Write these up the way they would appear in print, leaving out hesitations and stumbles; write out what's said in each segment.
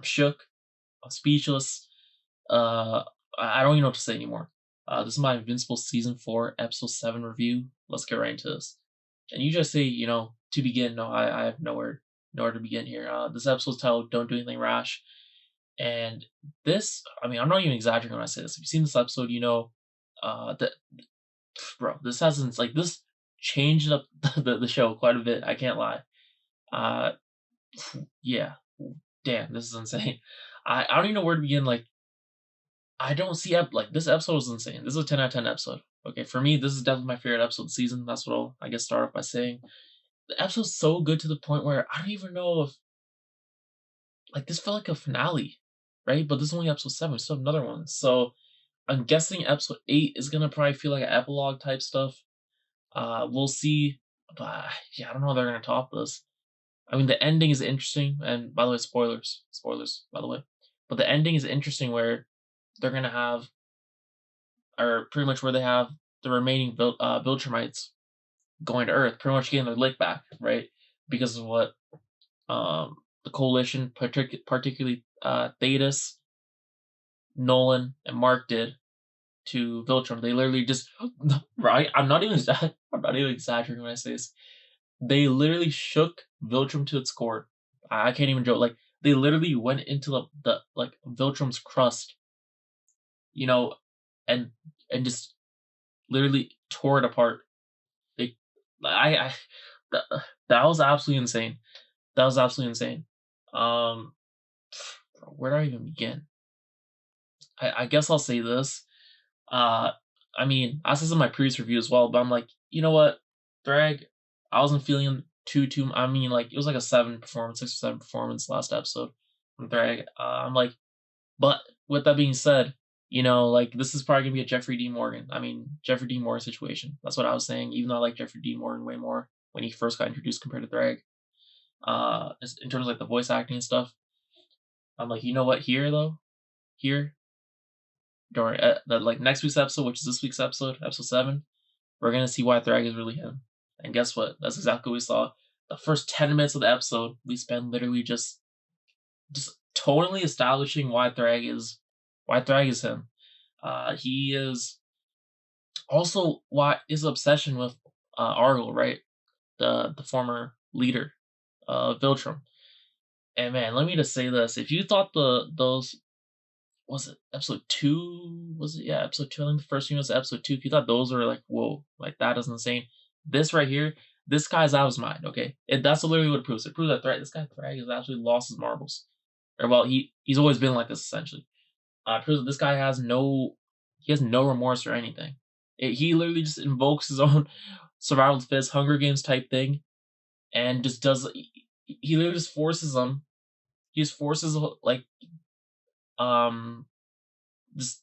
I'm shook. I'm speechless. I don't even know what to say anymore. This is my Invincible Season 4, Episode 7 review. Let's get right into this. And you just say, to begin, no, I have nowhere to begin here. This episode's titled Don't Do Anything Rash. And this, I'm not even exaggerating when I say this. If you've seen this episode, that, bro, this changed up the show quite a bit. I can't lie. Yeah, damn, this is insane. I don't even know where to begin. I don't see this episode is insane. This is a 10 out of 10 episode. Okay, for me, this is definitely my favorite episode of the season. That's what I'll, I guess, start off by saying. The episode's so good to the point where I don't even know if this felt like a finale, right? But this is only episode 7. We still have another one. So I'm guessing episode 8 is gonna probably feel like an epilogue type stuff. We'll see. But yeah, I don't know how they're gonna top this. I mean, the ending is interesting, and by the way, spoilers, by the way. But the ending is interesting where they're gonna have, or pretty much where they have the remaining Viltrumites going to Earth, pretty much getting their lick back, right? Because of what the Coalition, particularly Thaedus, Nolan, and Mark did to Viltrum. They literally just, right? I'm not even exaggerating when I say this. They literally shook Viltrum to its core. I can't even joke. They literally went into the Viltrum's crust, and just literally tore it apart. That was absolutely insane. That was absolutely insane. Where do I even begin? I guess I'll say this. I said this in my previous review as well, but I'm like, you know what, Thragg, I wasn't feeling too. It was like a 7 performance, 6 or 7 performance last episode from Thragg. I'm like, but with that being said, this is probably gonna be a Jeffrey D. Morgan. Jeffrey D. Morgan situation. That's what I was saying. Even though I like Jeffrey D. Morgan way more when he first got introduced compared to Thragg. In terms of the voice acting and stuff, I'm like, you know what? Here, during next week's episode, which is this week's episode 7, we're gonna see why Thragg is really him. And guess what? That's exactly what we saw. The first 10 minutes of the episode, we spend literally just totally establishing why Thragg is him. He is also why his obsession with Argall, right? The former leader of Viltrum. And man, let me just say this: if you thought those, was it episode 2? Was it, yeah, episode 2? I think the first few minutes of episode 2. If you thought those were whoa, that is insane. This right here, this guy's out of his mind. Okay, that's literally what it proves. It proves that this guy Thragg has actually lost his marbles. Or well, he's always been like this essentially. It proves that this guy has no remorse or anything. He literally just invokes his own survival of the fittest, Hunger Games type thing, and just does. He literally just forces them. He just forces just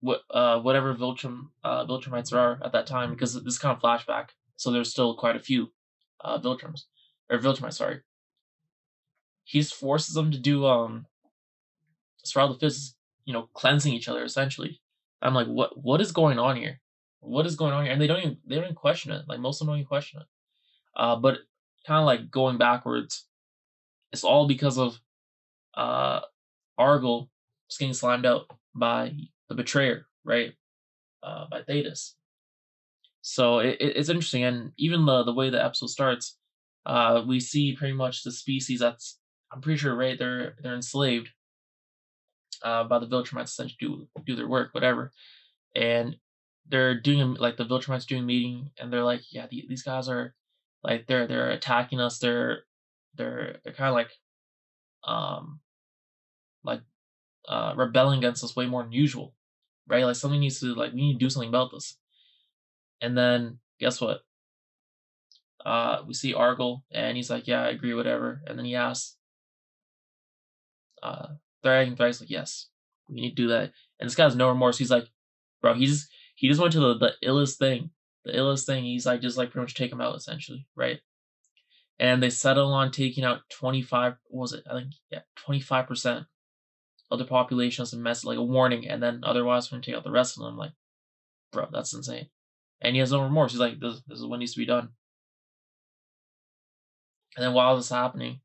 whatever Viltrumites are at that time, because this is kind of flashback, so there's still quite a few Viltrumites, sorry. He just forces them to do survival of the fittest, cleansing each other essentially. I'm like, what is going on here? What is going on here? And they don't even question it. Most of them don't even question it. But kind of going backwards, it's all because of Argall just getting slimed out by the betrayer, right? By Thaedus. So it's interesting, and even the way the episode starts, we see pretty much the species that's, I'm pretty sure, right? They're enslaved by the Viltrumites, essentially do their work, whatever, and they're doing the Viltrumites doing a meeting, and they're like, yeah, these guys are they're attacking us. They're kind of rebelling against us way more than usual, right? Something needs to we need to do something about this. And then guess what? We see Argall, and he's like, yeah, I agree, whatever. And then he asks Thragg, and Thragg's like, yes, we need to do that. And this guy has no remorse. He's like, bro, he just went to the illest thing. The illest thing. He's just pretty much take him out essentially, right? And they settle on taking out 25. What was it? I think 25% of the population as a mess, a warning, and then otherwise we're gonna take out the rest of them. I'm like, bro, that's insane. And he has no remorse. He's like, this is what needs to be done. And then while this is happening,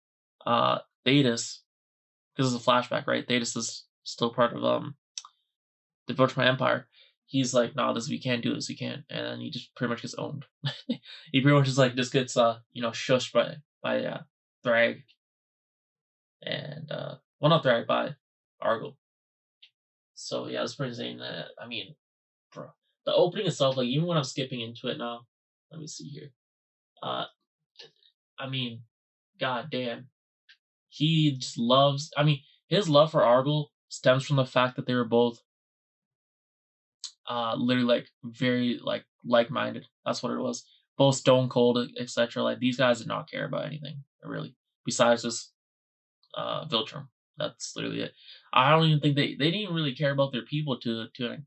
Thaedus because it's a flashback, right? Thaedus is still part of the Viltrum Empire. He's like, nah, we can't do this, we can't, and then he just pretty much gets owned. He pretty much just gets shushed by Thragg and well, not Thragg, by Argall. So yeah, it's pretty insane. I mean, bro, the opening itself, like even when I'm skipping into it now, let me see here. I mean, god damn, he just loves. I mean, his love for Argall stems from the fact that they were both literally like very like-minded. That's what it was. Both stone cold, etc. Like these guys did not care about anything really besides just Viltrum. That's literally it. I don't even think they didn't even really care about their people to an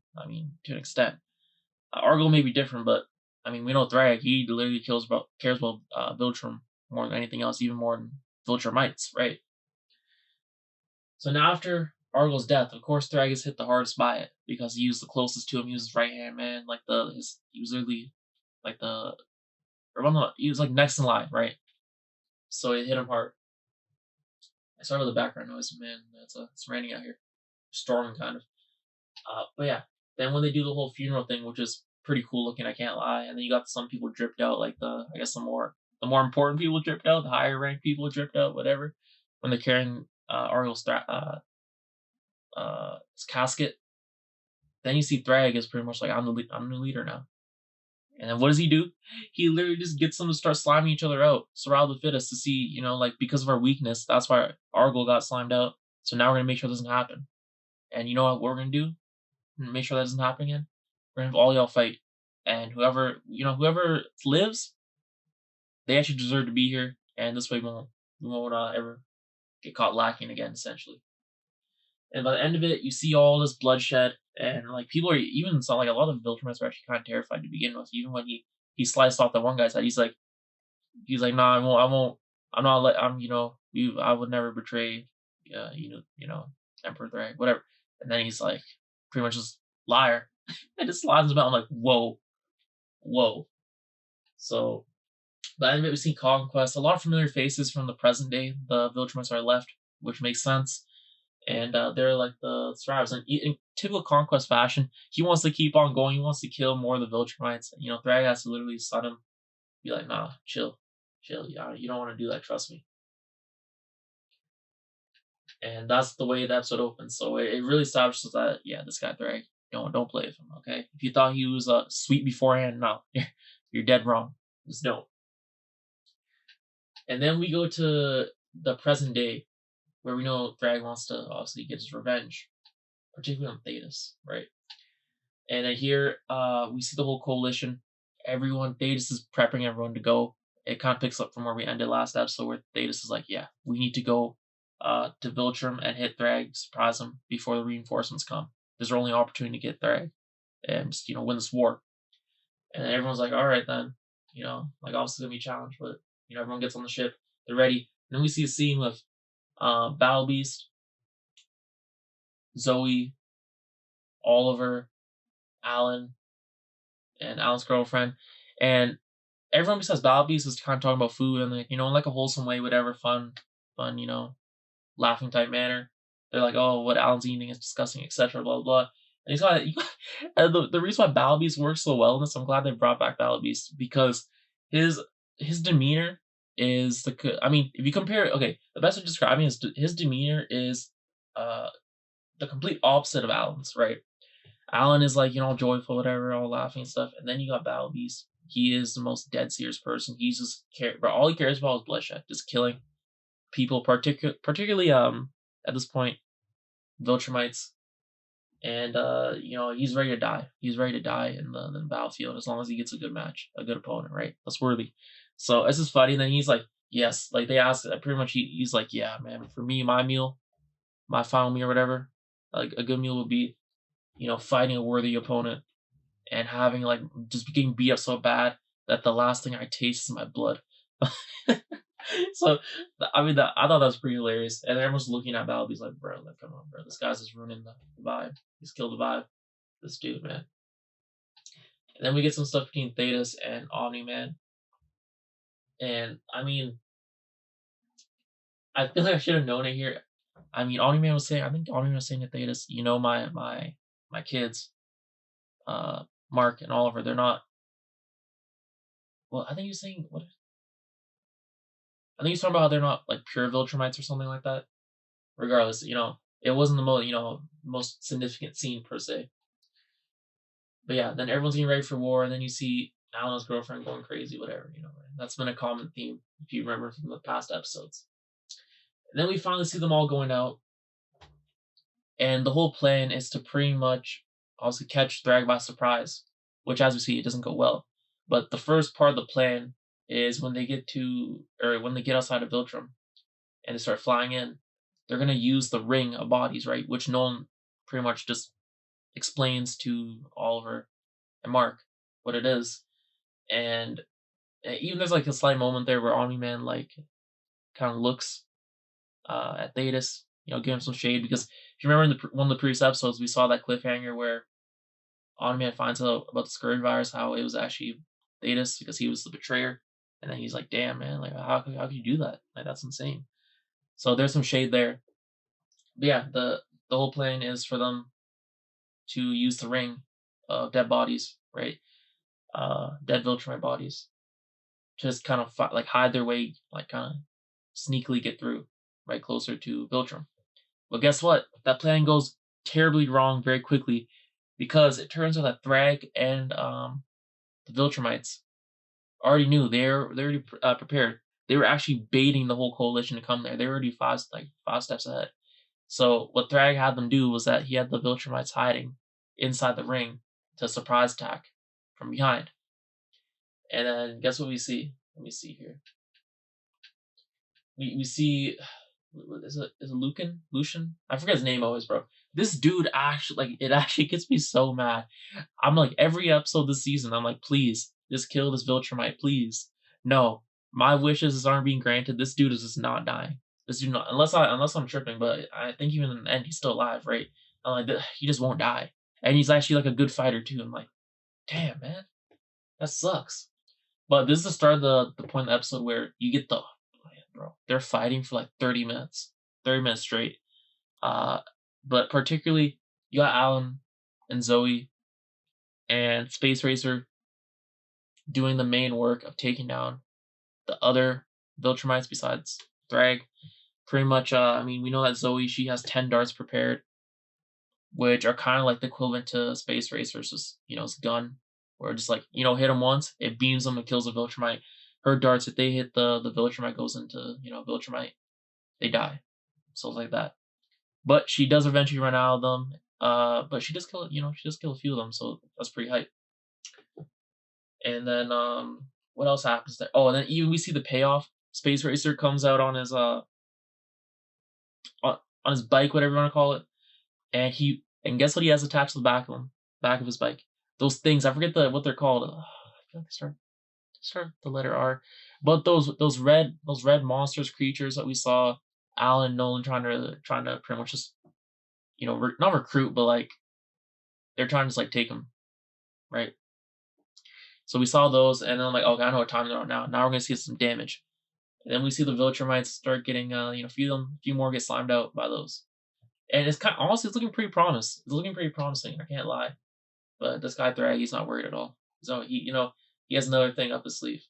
extent. Argall may be different, but I mean we know Thragg, he literally cares about Viltrum more than anything else, even more than Viltrumites, right? So now after Argall's death, of course Thragg is hit the hardest by it because he was the closest to him. He was his right hand man, he was literally like he was like next in line, right? So it hit him hard. I started with the background noise, man. It's raining out here, storming kind of. But yeah, then when they do the whole funeral thing, which is pretty cool looking, I can't lie. And then you got some people dripped out, like I guess the more important people dripped out, the higher ranked people dripped out, whatever. When they're carrying Argall's his casket, then you see Thragg is pretty much like, I'm the leader now. And then what does he do? He literally just gets them to start sliming each other out, surround the fittest, to see, like because of our weakness, that's why Argall got slimed out. So now we're gonna make sure it doesn't happen. And you know what we're gonna do? Make sure that doesn't happen again. We're gonna have all y'all fight, and whoever lives, they actually deserve to be here, and this way we won't ever get caught lacking again, essentially. And by the end of it, you see all this bloodshed, and like people are even so like a lot of Viltrumites are actually kind of terrified to begin with. Even when he sliced off that one guy's head, he's like, nah, I'm not I would never betray, Emperor Thragg, whatever. And then he's like, pretty much just liar, and just slides him out. I'm like, whoa. So by the end of it, we see conquest, a lot of familiar faces from the present day. The Viltrumites are left, which makes sense. And they're like the Thrags. And in typical conquest fashion, he wants to keep on going. He wants to kill more of the Viltrumites. Thragg has to literally stun him, be like, nah, chill. Yeah, you don't want to do that. Trust me. And that's the way the episode opens. So it really establishes that, yeah, this guy Thragg, don't play with him. Okay, if you thought he was sweet beforehand, no, you're dead wrong. Just don't. And then we go to the present day, where we know Thragg wants to obviously get his revenge, particularly on Thaedus, right? And then here we see the whole coalition. Thaedus is prepping everyone to go. It kind of picks up from where we ended last episode, where Thaedus is like, yeah, we need to go to Viltrum and hit Thragg, surprise him before the reinforcements come. There's our only opportunity to get Thragg and just, win this war. And then everyone's like, all right then, like obviously gonna be a challenge, but everyone gets on the ship, they're ready. And then we see a scene with Battle Beast, Zoe, Oliver, Alan, and Alan's girlfriend, and everyone besides Battle Beast is kind of talking about food and in like a wholesome way, whatever, fun, laughing type manner. They're like, oh, what Alan's eating is disgusting, etc. Blah blah. And he's got the reason why Battle Beast works so well in this. I'm glad they brought back Battle Beast because his demeanor is if you compare it, okay, the best way of describing his demeanor is the complete opposite of Alan's, right? Alan is like, joyful, whatever, all laughing and stuff. And then you got Battle Beast. He is the most dead serious person. He's just but all he cares about is bloodshed, just killing people, particularly at this point, Viltrumites. And he's ready to die. He's ready to die in the battlefield as long as he gets a good match, a good opponent, right? That's worthy. So this is funny. And then he's like, yes, like they asked, pretty much he's like, yeah, man, for me, my final meal or whatever, like a good meal would be, fighting a worthy opponent and having just getting beat up so bad that the last thing I taste is my blood. So I thought that was pretty hilarious, and everyone's looking at Battle. He's like, bro, come on, bro, this guy's just ruining the vibe. He's killed the vibe. This dude, man. And then we get some stuff between Thaedus and Omni-Man, and I feel like I should have known it here. I mean, Omni-Man was saying, I think Omni-Man was saying to Thaedus, you know, my kids, Mark and Oliver, they're not. Well, I think he was saying what? I think he's talking about how they're not like pure Viltrumites or something like that. Regardless, it wasn't the most significant scene per se. But yeah, then everyone's getting ready for war, and then you see Alan's girlfriend going crazy, whatever. That's been a common theme if you remember from the past episodes. And then we finally see them all going out, and the whole plan is to pretty much also catch Thragg by surprise, which, as we see, it doesn't go well. But the first part of the plan is when they get outside of Viltrum and they start flying in, they're gonna use the ring of bodies, right? Which Nolan pretty much just explains to Oliver and Mark what it is. And even there's like a slight moment there where Omni-Man like kind of looks at Thaedus, give him some shade, because if you remember in one of the previous episodes, we saw that cliffhanger where Omni-Man finds out about the Scourge virus, how it was actually Thaedus because he was the betrayer, and then he's like, "Damn, man, like how could you do that? Like that's insane." So there's some shade there. But yeah, the whole plan is for them to use the ring of dead bodies, right? Dead Viltrumite bodies, just kind of like hide their way, like kind of sneakily get through, right closer to Viltrum. But guess what? That plan goes terribly wrong very quickly, because it turns out that Thragg and the Viltrumites already knew. They're already prepared. They were actually baiting the whole coalition to come there. They were already five steps ahead. So what Thragg had them do was that he had the Viltrumites hiding inside the ring to surprise attack from behind. And then guess what we see? Let me see here. We see, is it Lucian? I forget his name always, bro. This dude actually, it actually gets me so mad. I'm like, every episode this season, I'm like, please, just kill this Viltrumite, please. No, my wishes aren't being granted. This dude is just not dying. This dude not, unless I'm tripping, but I think even in the end he's still alive, right? I'm like, he just won't die, and he's actually like a good fighter too. I'm like, damn, man, that sucks. But this is the start of the point of the episode where you get the, bro, they're fighting for like 30 minutes straight. But particularly you got Alan and Zoe and Space Racer doing the main work of taking down the other Viltrumites besides Thragg. Pretty much, I mean, we know that Zoe, she has 10 darts prepared, which are kind of like the equivalent to Space Racer's, just, his gun, where just like, hit him once, it beams them and kills a Viltrumite. Her darts, if they hit the Viltrumite goes into, Viltrumite, they die. So like that. But she does eventually run out of them. But she does kill, a few of them, so that's pretty hype. And then, what else happens there? Oh, and then even we see the payoff. Space Racer comes out on his on his bike, whatever you want to call it, and guess what he has attached to the back of his bike? Those things, I forget what they're called. I feel like they start the letter R. But those red monsters, creatures that we saw Alan and Nolan trying to pretty much just not recruit, but like they're trying to just like take them, right? So we saw those, and then I'm like, okay, I know what time they're on now. Now we're gonna see some damage. And then we see the Viltrumites start getting, a few more get slimed out by those. And it's honestly, it's looking pretty promising. It's looking pretty promising. I can't lie. But this guy Thragg, he's not worried at all. So he has another thing up his sleeve.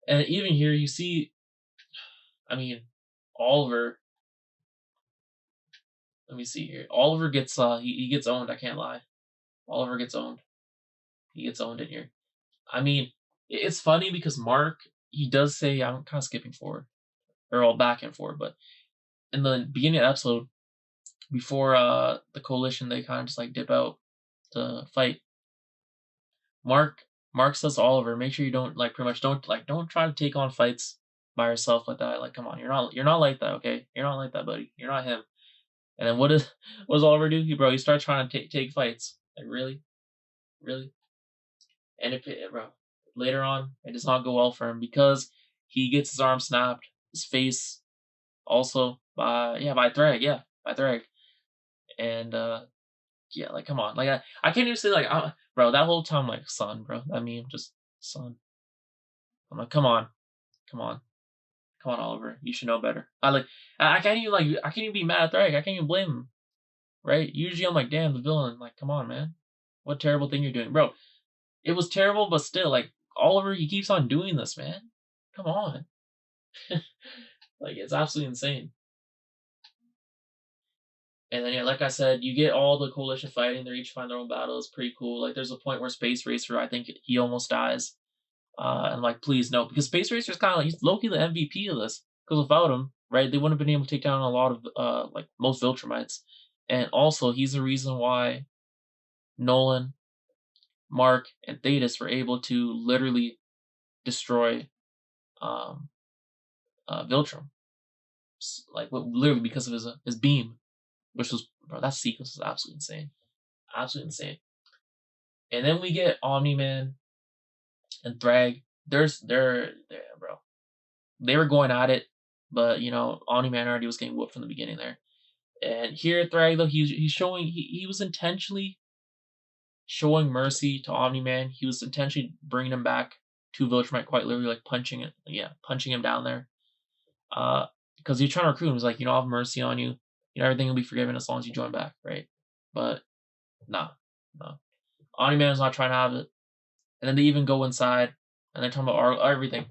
And even here, you see, I mean, Oliver. Let me see here. Oliver gets he gets owned. I can't lie. Oliver gets owned. He gets owned in here. I mean, it's funny because Mark, he does say, I'm kind of skipping forward, or all back and forward, but in the beginning of the episode, before the coalition, they kind of just like dip out to fight. Mark says to Oliver, make sure you don't pretty much don't try to take on fights by yourself like that. Like, come on, you're not like that, okay? You're not like that, buddy. You're not him. And then what does Oliver do? He starts trying to take fights. Like, really, really. And later on, it does not go well for him because he gets his arm snapped, his face also by Thragg, by Thragg. And yeah, like, come on, like I can't even say like, bro, that whole time, like, son, bro, I mean, just son. I'm like, come on, come on, Oliver, you should know better. I can't even be mad at Thragg. I can't even blame him, right? Usually I'm like, damn, the villain. Like, come on, man, what terrible thing you're doing, bro. It was terrible, but still, like, Oliver, he keeps on doing this, man. Come on. Like, it's absolutely insane. And then, yeah, like I said, you get all the coalition fighting. They each find their own battle. It's pretty cool. Like, there's a point where Space Racer, I think he almost dies. And like, please no, because Space Racer's kind of like, he's low-key the MVP of this. Because without him, right, they wouldn't have been able to take down a lot of, like, most Viltrumites. And also, he's the reason why Nolan, Mark, and Thaedus were able to literally destroy Viltrum. Like, literally because of his beam. Which was, bro, that sequence was absolutely insane. Absolutely insane. And then we get Omni-Man and Thragg. They're, bro. They were going at it, but, you know, Omni-Man already was getting whooped from the beginning there. And here, Thragg, though, he's showing, he was intentionally showing mercy to Omni-Man. He was intentionally bringing him back to Viltrumite, quite literally, like, punching him down there. Because he's trying to recruit him. He's like, you know, I'll have mercy on you. You know, everything will be forgiven as long as you join back, right? But, nah. Omni-Man is not trying to have it. And then they even go inside, and they're talking about everything.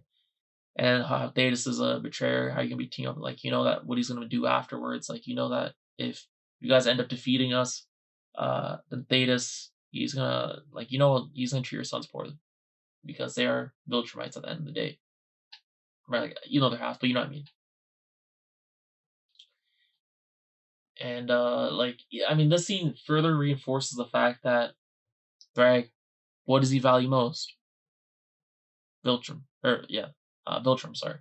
And how Thaedus is a betrayer, how you can be teaming up, like, you know, that what he's going to do afterwards. Like, you know that if you guys end up defeating us, then Thaedus, he's going to, like, you know, he's going to treat your sons poorly. Because they are Viltrumites at the end of the day. Right? Like, you know they're half, but you know what I mean. And, like, I mean, this scene further reinforces the fact that Thragg, what does he value most? Viltrum. Viltrum, sorry.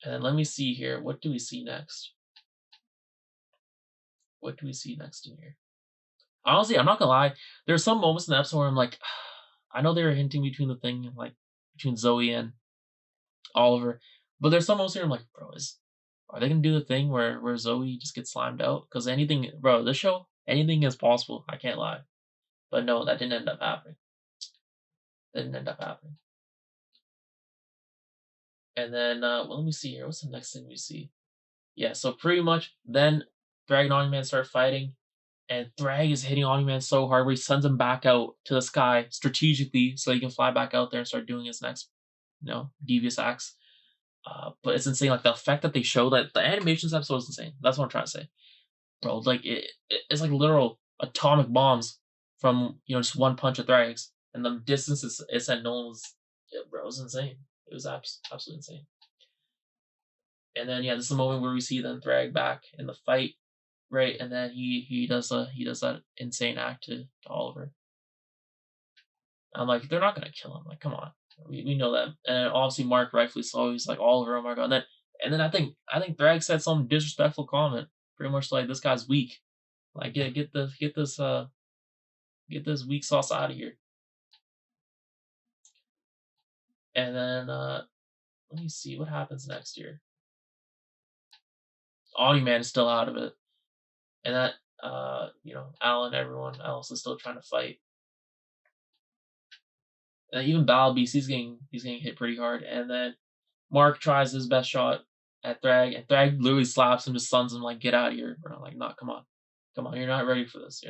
And then let me see here. What do we see next? What do we see next in here? Honestly, I'm not gonna lie. There's some moments in the episode where I'm like, I know they were hinting between the thing, like, between Zoe and Oliver. But there's some moments where I'm like, bro, are they gonna do the thing where Zoe just gets slimed out? Because anything, bro, this show, anything is possible. I can't lie. But no, that didn't end up happening. And then, well, let me see here. What's the next thing we see? Yeah, so pretty much then Thragg and Omni-Man start fighting. And Thragg is hitting Omni-Man so hard where he sends him back out to the sky strategically so he can fly back out there and start doing his next, you know, devious acts. But it's insane. Like, the effect that they show, that the animations episode is insane. That's what I'm trying to say. Bro, like, it's like literal atomic bombs from, you know, just one punch of Thragg's. And the distance it's at Nolan was, bro, it was insane. It was absolutely insane. And then, yeah, this is the moment where we see then Thragg back in the fight, right? And then he does that insane act to Oliver. I'm like, they're not gonna kill him. Like, come on, we know that. And obviously Mark, rightfully so, he's like, Oliver, oh my god. And then I think Thragg said some disrespectful comment, pretty much like, this guy's weak. Like, yeah, get this weak sauce out of here. And then let me see what happens next here. Omni-Man is still out of it. And that, you know, Alan, everyone else is still trying to fight. And even Balbeast, he's getting hit pretty hard. And then Mark tries his best shot at Thragg, and Thragg literally slaps him, just stuns him, like, get out of here, bro. Like, nah, come on, you're not ready for this.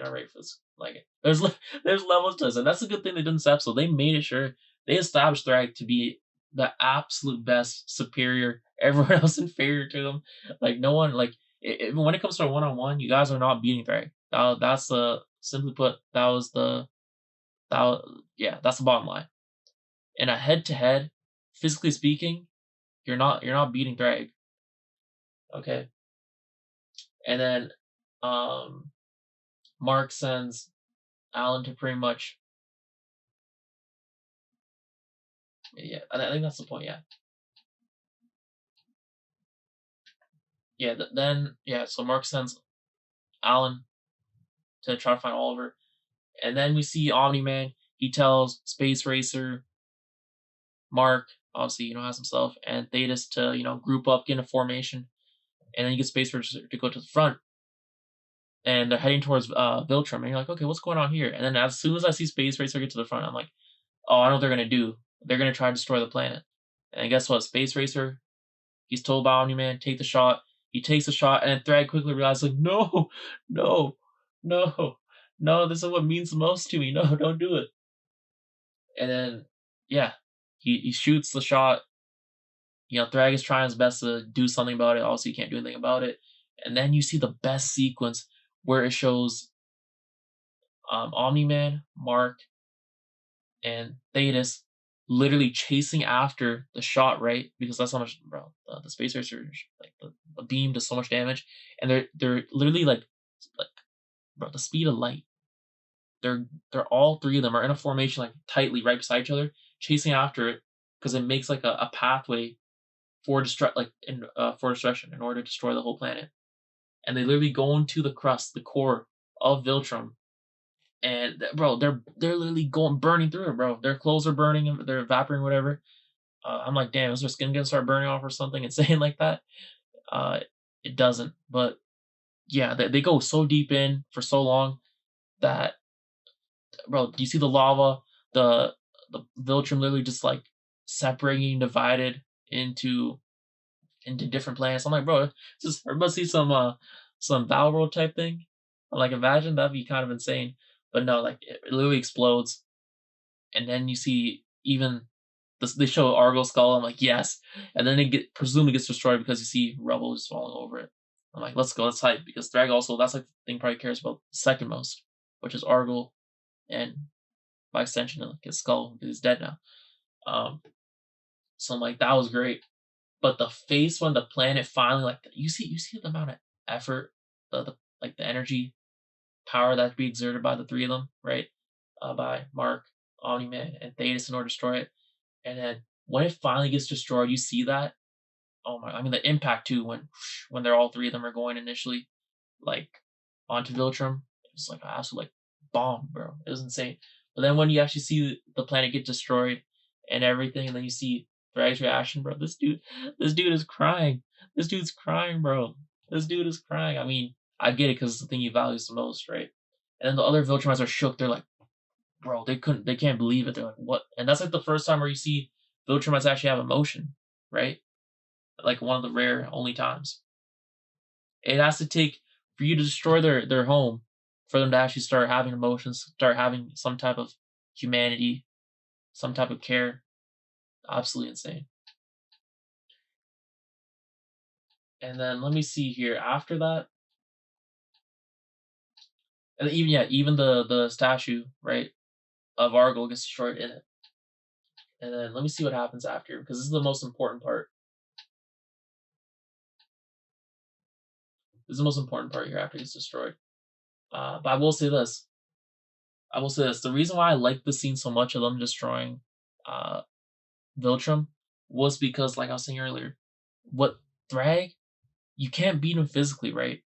Like, there's levels to this, and that's the good thing they did in this episode. They made it sure they established Thragg to be the absolute best, superior, everyone else inferior to him. Like, no one, like, when it comes to a one-on-one, you guys are not beating Thragg. That's simply put, that's the bottom line. In a head-to-head, physically speaking, you're not beating Thragg. Okay. And then Mark sends Alan to pretty much, yeah, I think that's the point, yeah. Yeah, so Mark sends Alan to try to find Oliver. And then we see Omni-Man. He tells Space Racer, Mark, obviously, you know, has himself, and Thaedus to, you know, group up, get in a formation. And then you get Space Racer to go to the front. And they're heading towards Viltrum. And you're like, okay, what's going on here? And then as soon as I see Space Racer get to the front, I'm like, oh, I know what they're going to do. They're going to try to destroy the planet. And guess what? Space Racer He's told by Omni-Man, take the shot. He takes the shot, and then Thragg quickly realizes, like, no, no, no, no, this is what means the most to me. No, don't do it. And then, yeah, he shoots the shot. Thragg is trying his best to do something about it. Obviously, he can't do anything about it. And then you see the best sequence where it shows Omni-Man, Mark, and Thaedus literally chasing after the shot, right? Because that's how much, bro. The space racer, like the beam does so much damage, and they're literally like, bro, the speed of light. They're all three of them are in a formation like tightly right beside each other, chasing after it because it makes like a pathway for destruction in order to destroy the whole planet. And they literally go into the crust, the core of Viltrum, and bro, they're literally burning through it, bro. Their clothes are burning, they're evaporating, whatever. I'm like, damn, is their skin gonna start burning off or something insane like that? It doesn't, but yeah, they go so deep in for so long that, bro, you see the lava, the Viltrum literally just like separating, divided into different planets. I'm like, bro, just I must see some Battle World type thing. I'm like, imagine that'd be kind of insane. But no, like it literally explodes, and then you see even they show Argall skull. I'm like, yes, and then it presumably gets destroyed because you see rubble just falling over it. I'm like, let's go, let's hype, because Thragg also, that's like the thing probably cares about second most, which is Argall, and by extension like his skull, because he's dead now. So I'm like, that was great. But the face when the planet finally, like, you see the amount of effort, the like the energy power that be exerted by the three of them, right? By Mark, Omni-Man, and Thaedus in order to destroy it. And then when it finally gets destroyed, you see that. Oh my! I mean, the impact too when they're all three of them are going initially, like onto Viltrum. It's like an absolute like bomb, bro. It was insane. But then when you actually see the planet get destroyed and everything, and then you see Thragg's reaction, bro. This dude is crying. This dude's crying, bro. This dude is crying. I mean, I get it because it's the thing he values the most, right? And then the other Viltrumites are shook. They're like, bro, they can't believe it. They're like, what? And that's like the first time where you see Viltrumites actually have emotion, right? Like one of the rare only times. It has to take for you to destroy their home for them to actually start having emotions, start having some type of humanity, some type of care. Absolutely insane. And then let me see here. After that, and even the statue, right, of Argall gets destroyed in it. And then let me see what happens after, because this is the most important part. This is the most important part here after it gets destroyed. But I will say this. The reason why I like the scene so much of them destroying Viltrum was because, like I was saying earlier, what Thragg, you can't beat him physically, right?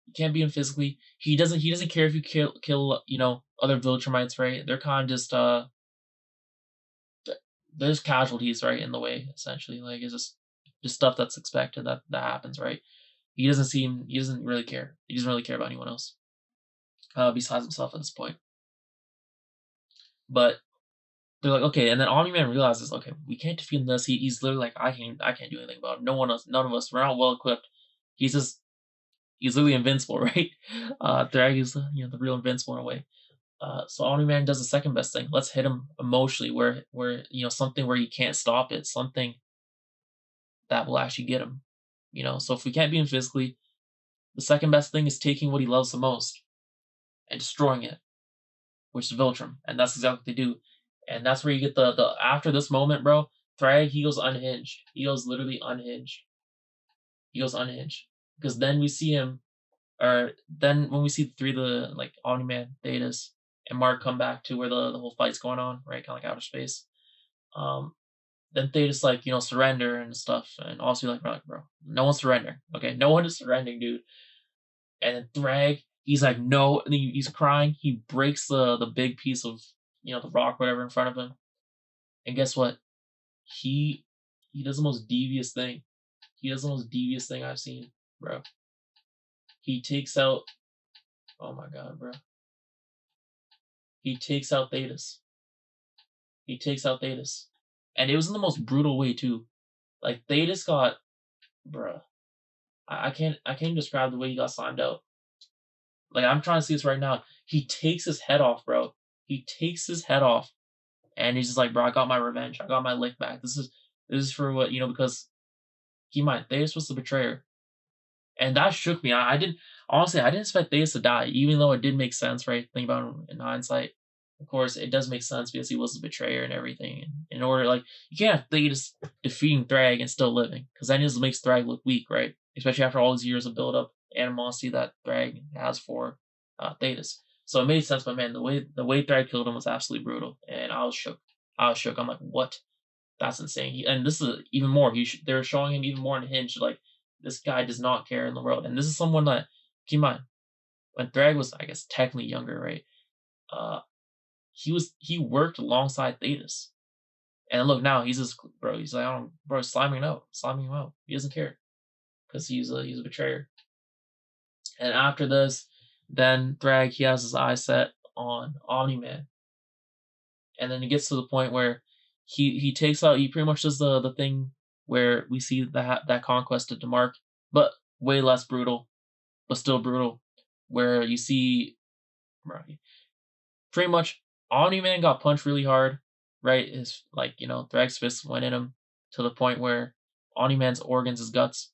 You can't beat him physically. He doesn't care if you kill other Viltrumites, right? They're kind of just there's casualties, right, in the way, essentially. Like it's just stuff that's expected that happens, right? He doesn't really care. He doesn't really care about anyone else besides himself at this point. But they're like, okay, and then Omni-Man realizes, okay, we can't defeat him. He's literally like, I can't do anything about it. No one else, none of us, we're not well equipped. He's literally invincible, right? Thragg is the real invincible in a way. So Omni-Man does the second best thing. Let's hit him emotionally, where something where you can't stop it, something that will actually get him. So if we can't beat him physically, the second best thing is taking what he loves the most and destroying it, which is Viltrum, and that's exactly what they do. And that's where you get the after this moment, bro. Thragg, he goes unhinged. He goes literally unhinged. He goes unhinged because then we see him, or then when we see the three of the like Omni-Man, Thaedus, and Mark come back to where the whole fight's going on, right? Kind of like outer space. Then Thaedus like surrender and stuff, and also like, bro, no one's surrendering. Okay, no one is surrendering, dude. And then Thragg, he's like, no, and he's crying. He breaks the big piece of the rock, whatever, in front of him. And guess what? He does the most devious thing. He does the most devious thing I've seen, bro. He takes out. Oh my god, bro. He takes out Thaedus. He takes out Thaedus, and it was in the most brutal way too. Like Thaedus got bruh. I can't describe the way he got slimed out. Like, I'm trying to see this right now. He takes his head off, bro. He takes his head off, and he's just like, bro, I got my revenge. I got my lick back. This is for what, because Thaedus was the betrayer. And that shook me. I didn't honestly. I didn't expect Thaedus to die, even though it did make sense, right? Think about it in hindsight. Of course, it does make sense because he was the betrayer and everything. And in order, like, you can't have Thaedus defeating Thragg and still living, because that just makes Thragg look weak, right? Especially after all these years of build-up animosity that Thragg has for Thaedus. So it made sense, but man, the way Thragg killed him was absolutely brutal, and I was shook. I'm like, what? That's insane. And this is even more. They're showing him even more unhinged. Like, this guy does not care in the world. And this is someone that, keep in mind, when Thragg was, I guess, technically younger, right? He worked alongside Thaedus. And look now, he's just, bro. He's like, bro, slamming him out. He doesn't care because he's a betrayer. And after this, then Thragg, he has his eyes set on Omni-Man, and then it gets to the point where he takes out. He pretty much does the thing where we see that conquest of Mark, but way less brutal, but still brutal. Where you see, right, pretty much Omni-Man got punched really hard, right? His Thragg's fist went in him to the point where Omni-Man's organs, his guts,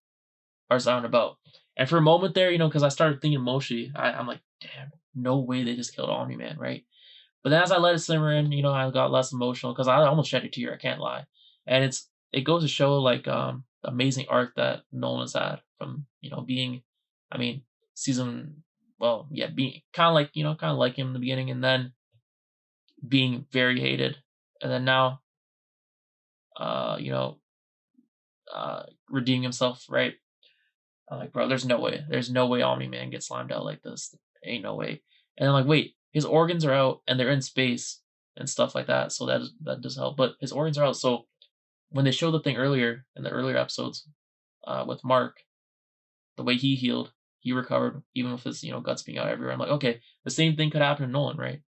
are out and about. And for a moment there, because I started thinking emotionally, I'm like, damn, no way they just killed Omni-Man, right? But then as I let it simmer in, I got less emotional because I almost shed a tear. I can't lie, and it goes to show the amazing arc that Nolan's had from being, I mean, being kind of like him in the beginning, and then being very hated, and then now, redeeming himself, right? I'm like, bro, there's no way Omni-Man gets slimed out like this. Ain't no way. And I'm like, wait, his organs are out and they're in space and stuff like that, so that does help. But his organs are out, so when they showed the thing earlier in the earlier episodes, with Mark, the way he healed, he recovered even with his guts being out everywhere. I'm like, okay, the same thing could happen to Nolan, right?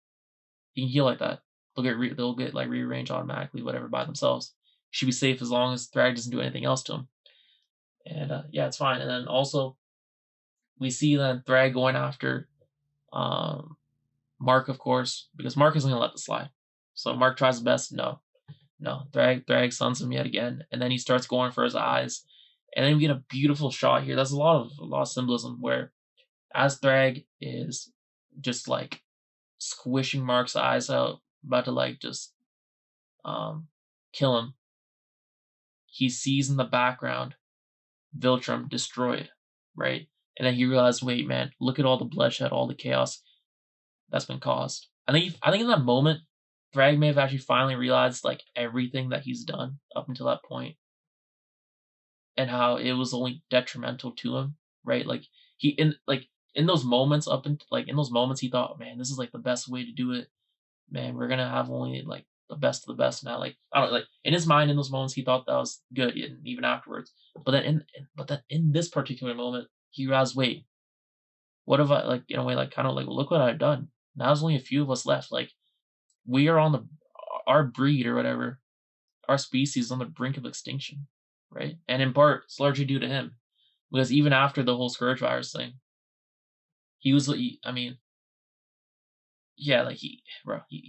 He can heal like that. They'll get like rearranged automatically, whatever, by themselves. Should be safe as long as Thragg doesn't do anything else to him. And yeah, it's fine. And then also we see then Thragg going after Mark, of course, because Mark isn't gonna let this slide. So Mark tries his best. No. Thragg stuns him yet again, and then he starts going for his eyes, and then we get a beautiful shot here. That's a lot of symbolism where, as Thragg is just like squishing Mark's eyes out, about to like just kill him, he sees in the background Viltrum destroyed, right? And then he realized, wait, man, look at all the bloodshed, all the chaos that's been caused. I think in that moment, Thragg may have actually finally realized like everything that he's done up until that point, and how it was only detrimental to him, right? Like in those moments in those moments he thought, man, this is like the best way to do it. Man, we're gonna have only like the best of the best now. Like, I don't like in his mind in those moments he thought that was good, and even afterwards. But then in this particular moment he realized, wait, what if I like in a way like kind of like look what I've done. Now there's only a few of us left. Like, we are on our breed or whatever, our species is on the brink of extinction, right? And in part, it's largely due to him, because even after the whole scourge virus thing, he was, I mean, yeah, like he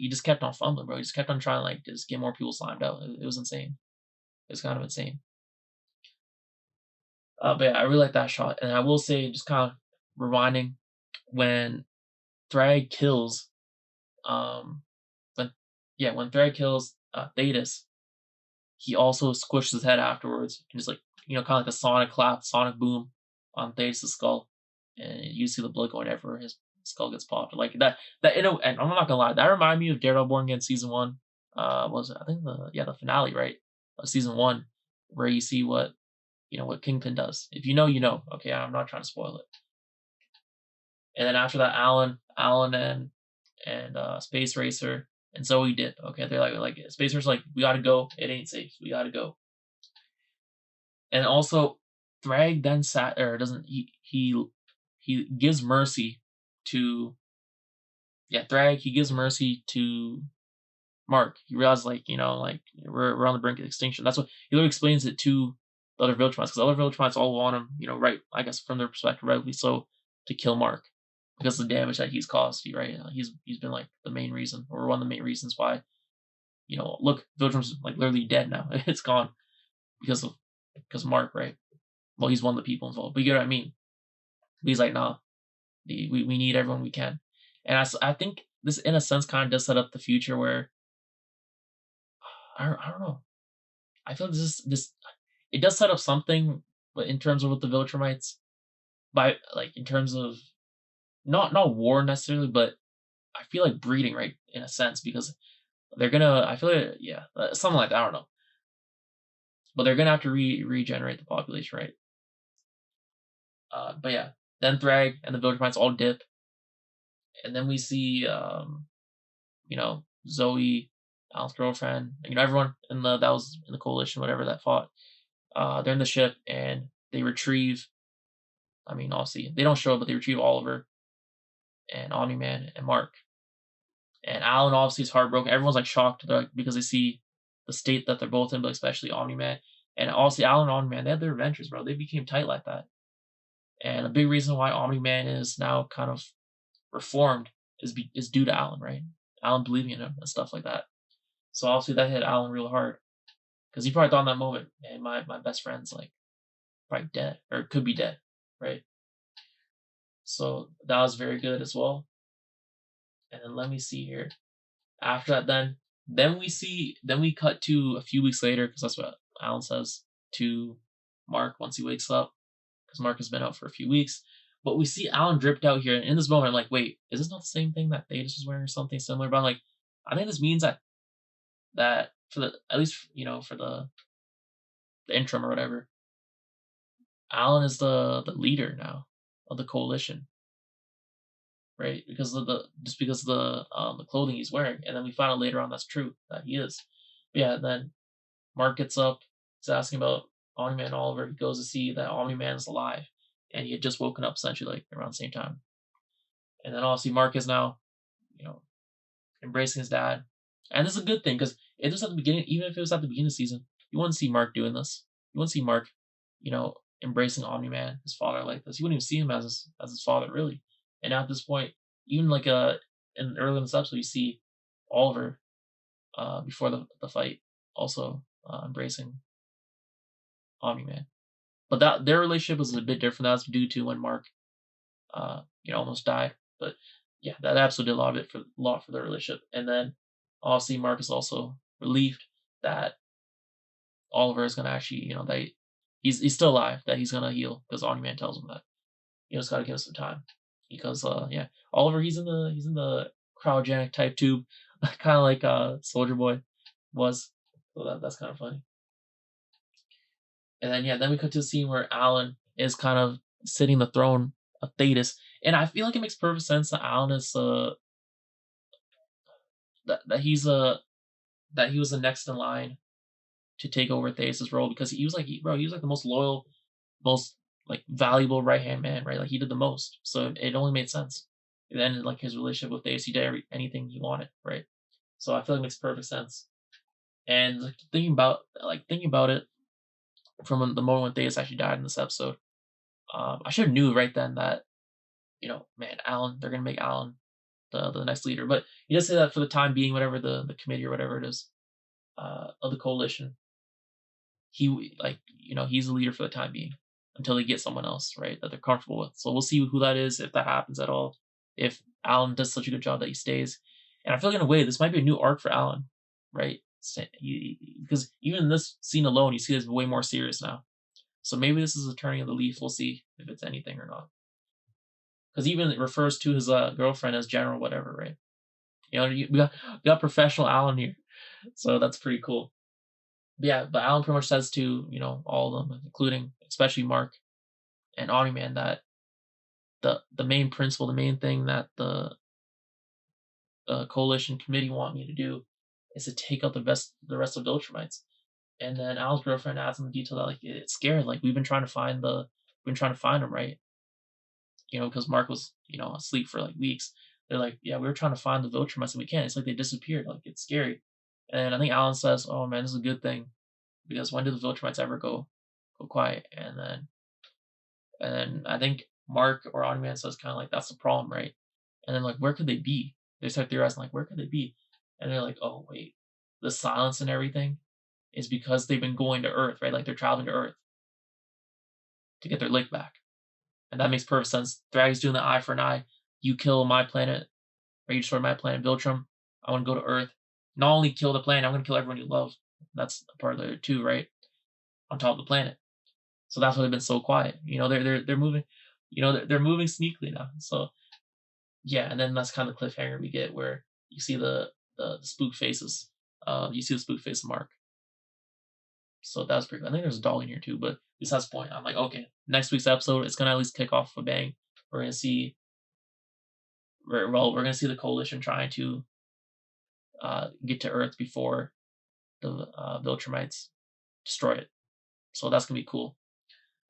just kept on fumbling, bro. He just kept on trying to like just get more people slimed out. It was insane. It was kind of insane. But yeah, I really like that shot, and I will say, just kind of rewinding, when Thragg kills, when Thragg kills Thaedus, he also squished his head afterwards, and just like kind of like a sonic clap, sonic boom on Thaedus' skull, and you see the blood going everywhere. His skull gets popped like that. And I'm not gonna lie, that reminded me of Daredevil Born Again season 1. Was it, I think the finale, right, of season 1, where you see what what Kingpin does. If you know, you know. Okay, I'm not trying to spoil it. And then after that, Alan and Space Racer and Zoe did. Okay, they're like Space Racer's like, we gotta go. It ain't safe. We gotta go. And also, Thragg then he gives mercy to Thragg. He gives mercy to Mark. He realizes like we're on the brink of extinction. That's what he literally explains it to the other Viltrumites, because the other Viltrumites all want him, right, I guess from their perspective, rightly so, to kill Mark because of the damage that he's caused you, right? He's been like the main reason, or one of the main reasons why, look, Viltrum's like literally dead now. It's gone because of Mark, right? Well, he's one of the people involved, but you get what I mean. But he's like, nah, we need everyone we can, and I think this in a sense kind of does set up the future where I don't know. I feel this it does set up something, but in terms of with the Viltrumites, by like in terms of not war necessarily, but I feel like breeding, right, in a sense, because they're gonna. I feel like yeah, something like that. I don't know, but they're gonna have to regenerate the population, right? But yeah, then Thragg and the Viltrumites all dip, and then we see Zoe, Alan's girlfriend, everyone in that was in the coalition, whatever that fought. They're in the ship and they retrieve. I mean, obviously they don't show up, but they retrieve Oliver and Omni-Man and Mark. And Alan obviously is heartbroken. Everyone's like shocked, because they see the state that they're both in, but especially Omni-Man. And obviously Alan and Omni-Man, they had their adventures, bro. They became tight like that. And a big reason why Omni-Man is now kind of reformed is due to Alan, right? Alan believing in him and stuff like that. So obviously that hit Alan real hard, because he probably thought in that moment, man, my best friend's like probably dead or could be dead, right? So that was very good as well. And then let me see here. After that, then we cut to a few weeks later, because that's what Alan says to Mark once he wakes up, because Mark has been out for a few weeks. But we see Alan dripped out here, and in this moment, I'm like, wait, is this not the same thing that Thaedus was wearing or something similar? But I'm like, I think this means that for the at least for the interim or whatever, Alan is the leader now of the coalition, right? Because of the clothing he's wearing, and then we find out later on that's true that he is. But yeah, then Mark gets up, he's asking about Omni-Man and Oliver. He goes to see that Omni-Man is alive, and he had just woken up essentially like around the same time. And then obviously Mark is now, embracing his dad, and this is a good thing because it was at the beginning. Even if it was at the beginning of the season, you wouldn't see Mark doing this. You wouldn't see Mark, embracing Omni-Man, his father, like this. You wouldn't even see him as his father really. And at this point, even like in early in this episode, you see Oliver before the fight also embracing Omni-Man. But that their relationship was a bit different. That's due to when Mark almost died. But yeah, that episode did a lot for their relationship. And then obviously Mark is also relieved that Oliver is gonna actually, that he's still alive, that he's gonna heal, because Omni-Man tells him that. Just gotta give him some time. Because yeah, Oliver he's in the cryogenic type tube, kinda like Soldier Boy was. So that's kinda funny. And then yeah, then we cut to the scene where Alan is kind of sitting the throne of Thaedus. And I feel like it makes perfect sense that Alan is that he was the next in line to take over Thaedus' role, because he was like he was like the most loyal, most like valuable right hand man, right? Like he did the most, so it only made sense. And then like his relationship with Thaedus, he did anything he wanted, right? So I feel like it makes perfect sense. And like, thinking about it from the moment when Thaedus actually died in this episode, I should have knew right then that man, Alan, they're gonna make Alan the next leader. But he does say that for the time being, whatever the committee or whatever it is of the coalition, he's the leader for the time being until they get someone else, right, that they're comfortable with. So we'll see who that is, if that happens at all. If Alan does such a good job that he stays, and I feel like in a way this might be a new arc for Alan, right? Because even in this scene alone, you see this way more serious now. So maybe this is a turning of the leaf. We'll see if it's anything or not. Because even it refers to his girlfriend as General whatever, right? We got professional Alan here, so that's pretty cool. But yeah, but Alan pretty much says to all of them, including especially Mark and Omni-Man, that the main principle, the main thing that the coalition committee want me to do is to take out the rest of the Viltrumites. And then Al's girlfriend adds in the detail that like it's scared, like we've been trying to find them, right? Because Mark was asleep for like weeks. They're like, yeah, we were trying to find the Viltrumites and we can't. It's like they disappeared. Like it's scary. And I think Alan says, oh man, this is a good thing, because when did the Viltrumites ever go go quiet, and then I think Mark or Omni-Man says kind of like that's the problem, right? And then like where could they be? They start theorizing like where could they be? And they're like, oh wait, the silence and everything is because they've been going to Earth, right? Like they're traveling to Earth to get their lick back. And that makes perfect sense. Thagg's doing the eye for an eye. You kill my planet, or you destroy my planet, Viltrum. I want to go to Earth. Not only kill the planet, I'm going to kill everyone you love. That's a part of it too, right? On top of the planet. So that's why they've been so quiet. You know, they're moving. You know, they're moving sneakily now. So yeah, and then that's kind of the cliffhanger we get where you see the spook faces. You see the spook face of Mark. So that was pretty cool. I think there's a dog in here too, but besides the point, I'm like, okay, next week's episode, it's gonna at least kick off with a bang. We're gonna see we're gonna see the coalition trying to get to Earth before the Viltrumites destroy it. So that's gonna be cool.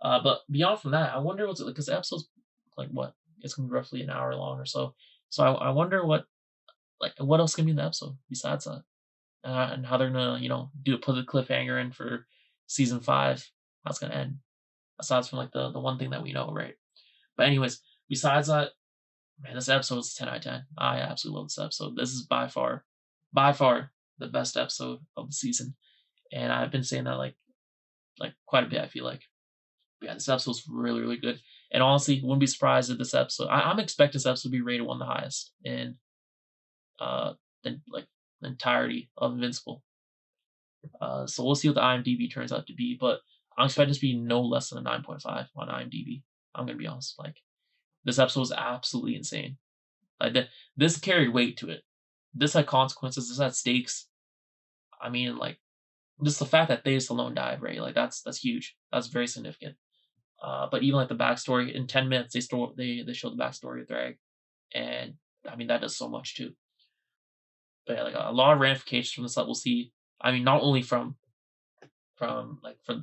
But beyond from that, I wonder what's because the episode's like what? It's gonna be roughly an hour long or so. So I wonder what else can be in the episode besides that, and how they're gonna put the cliffhanger in for season 5. How it's gonna end. Aside from like the one thing that we know, right? But anyways, besides that, man, this episode is 10 out of 10. I absolutely love this episode. This is by far the best episode of the season, and I've been saying that like quite a bit. I feel like, but yeah, this episode's really really good. And honestly, wouldn't be surprised if this episode. I'm expecting this episode to be rated one of the highest in the entirety of Invincible. So we'll see what the IMDb turns out to be, but I'm expecting this to be no less than a 9.5 on IMDb. I'm gonna be honest. Like this episode was absolutely insane. Like this carried weight to it. This had consequences. This had stakes. I mean, like just the fact that Thaedus alone died, right? Like that's huge. That's very significant. But even like the backstory in 10 minutes, they show the backstory of Thragg, and I mean that does so much too. But yeah, like a lot of ramifications from this that we'll see. I mean, not only from the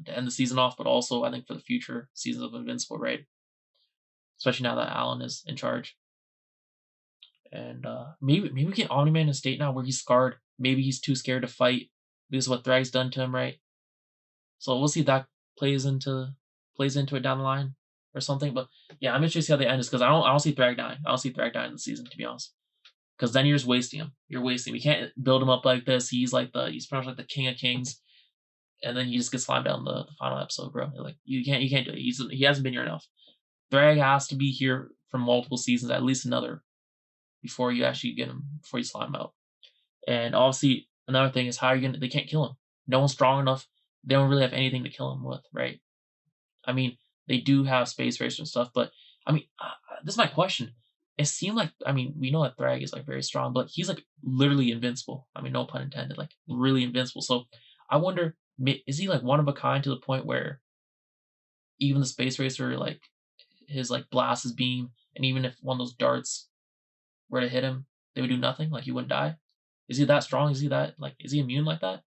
end of the season off, but also I think for the future seasons of Invincible, right? Especially now that Alan is in charge. And maybe we get Omni-Man in a state now where he's scarred. Maybe he's too scared to fight because of what Thagg's done to him, right? So we'll see if that plays into it down the line or something. But yeah, I'm interested to see how they end this because I don't see Thragg dying. I don't see Thragg dying in the season, to be honest. Because then you're just wasting him. You're wasting him. You can't build him up like this. He's pretty much like the king of kings, and then he just gets slammed down the final episode, bro. Like you can't do it. He hasn't been here enough. Thragg has to be here for multiple seasons, at least another, before you actually get him, before you slime him out. And obviously, another thing is how are you gonna? They can't kill him. No one's strong enough. They don't really have anything to kill him with, right? I mean, they do have space racer and stuff, but I mean, this is my question. It seemed like, I mean, we know that Thragg is like very strong, but he's like literally invincible. I mean, no pun intended, like really invincible. So I wonder, is he like one of a kind to the point where even the space racer, like his like blast his beam, and even if one of those darts were to hit him, they would do nothing. Like he wouldn't die. Is he that strong? Is he is he immune like that?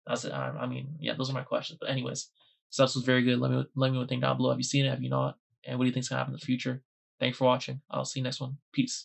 That's it. I mean, yeah, those are my questions. But anyways, this episode was very good. Let me know what you think down below. Have you seen it? Have you not? And what do you think's gonna happen in the future? Thanks for watching. I'll see you next one. Peace.